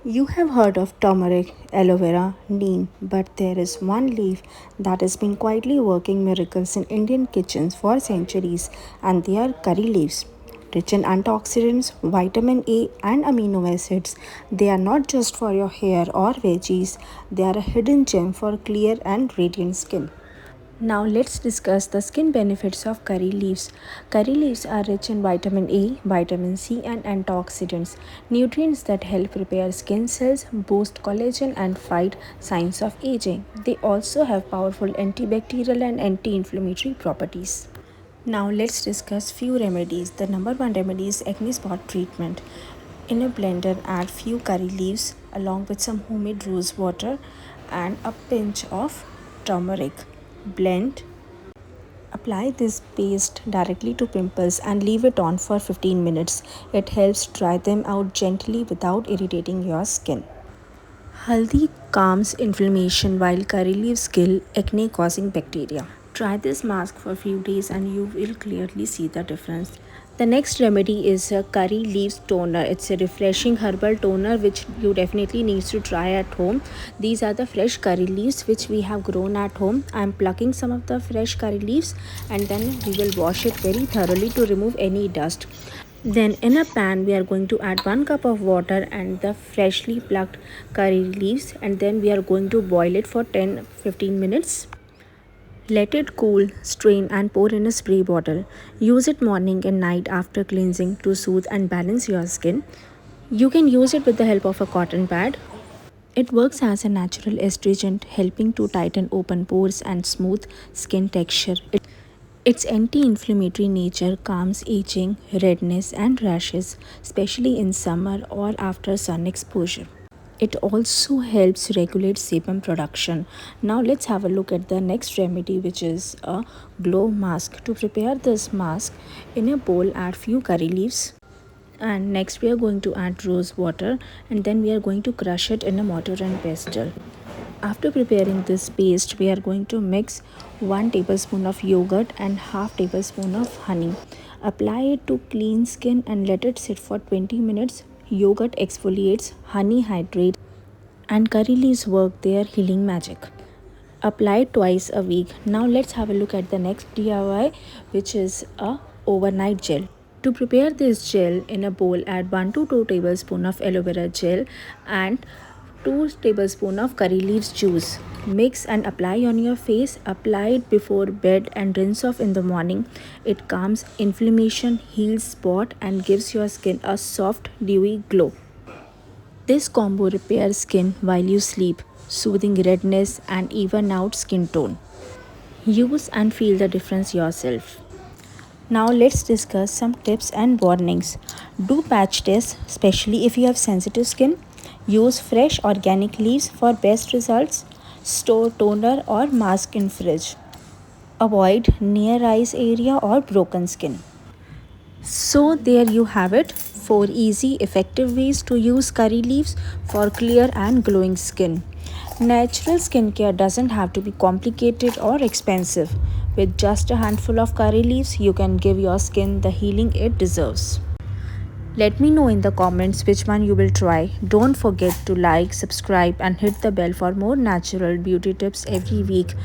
You have heard of turmeric, aloe vera, neem, but there is one leaf that has been quietly working miracles in Indian kitchens for centuries, and they are curry leaves. Rich in antioxidants, vitamin A, and amino acids, they are not just for your hair or veggies, they are a hidden gem for clear and radiant skin. Now let's discuss the skin benefits of curry leaves. Curry leaves are rich in vitamin A, vitamin C and antioxidants, nutrients that help repair skin cells, boost collagen and fight signs of aging. They also have powerful antibacterial and anti-inflammatory properties. Now let's discuss few remedies. The number one remedy is acne spot treatment. In a blender, add few curry leaves along with some homemade rose water and a pinch of turmeric. Blend. Apply this paste directly to pimples and leave it on for 15 minutes. It helps dry them out gently without irritating your skin. Haldi calms inflammation while curry leaves kill acne causing bacteria. Try this mask for a few days and you will clearly see the difference. The next remedy is a curry leaves toner. It's a refreshing herbal toner which you definitely need to try at home. These are the fresh curry leaves which we have grown at home. I am plucking some of the fresh curry leaves and then we will wash it very thoroughly to remove any dust. Then in a pan we are going to add 1 cup of water and the freshly plucked curry leaves, and then we are going to boil it for 10-15 minutes. Let it cool, strain and pour in a spray bottle. Use it morning and night after cleansing to soothe and balance your skin. You can use it with the help of a cotton pad. It works as a natural astringent, helping to tighten open pores and smooth skin texture. Its anti-inflammatory nature calms itching, redness and rashes, especially in summer or after sun exposure. It also helps regulate sebum production. Now let's have a look at the next remedy, which is a glow mask. To prepare this mask, in a bowl add few curry leaves, and next we are going to add rose water, and then we are going to crush it in a mortar and pestle. After preparing this paste, we are going to mix 1 tablespoon of yogurt and half tablespoon of honey. Apply it to clean skin and let it sit for 20 minutes. Yogurt exfoliates, honey hydrates, and curry leaves work their healing magic. Apply twice a week. Now let's have a look at the next DIY, which is a overnight gel. To prepare this gel, in a bowl add 1 to 2 tablespoons of aloe vera gel and 2 tablespoons of curry leaves juice. Mix and apply on your face. Apply it before bed and rinse off in the morning. It calms inflammation, heals spot and gives your skin a soft, dewy glow. This combo repairs skin while you sleep, soothing redness and even out skin tone. Use and feel the difference yourself. Now let's discuss some tips and warnings. Do patch tests, especially if you have sensitive skin. Use fresh organic leaves for best results. Store toner or mask in fridge. Avoid near eyes area or broken skin. So there you have it, 4 easy effective ways to use curry leaves for clear and glowing skin. Natural skincare doesn't have to be complicated or expensive. With just a handful of curry leaves, you can give your skin the healing it deserves. Let me know in the comments which one you will try. Don't forget to like, subscribe and hit the bell for more natural beauty tips every week.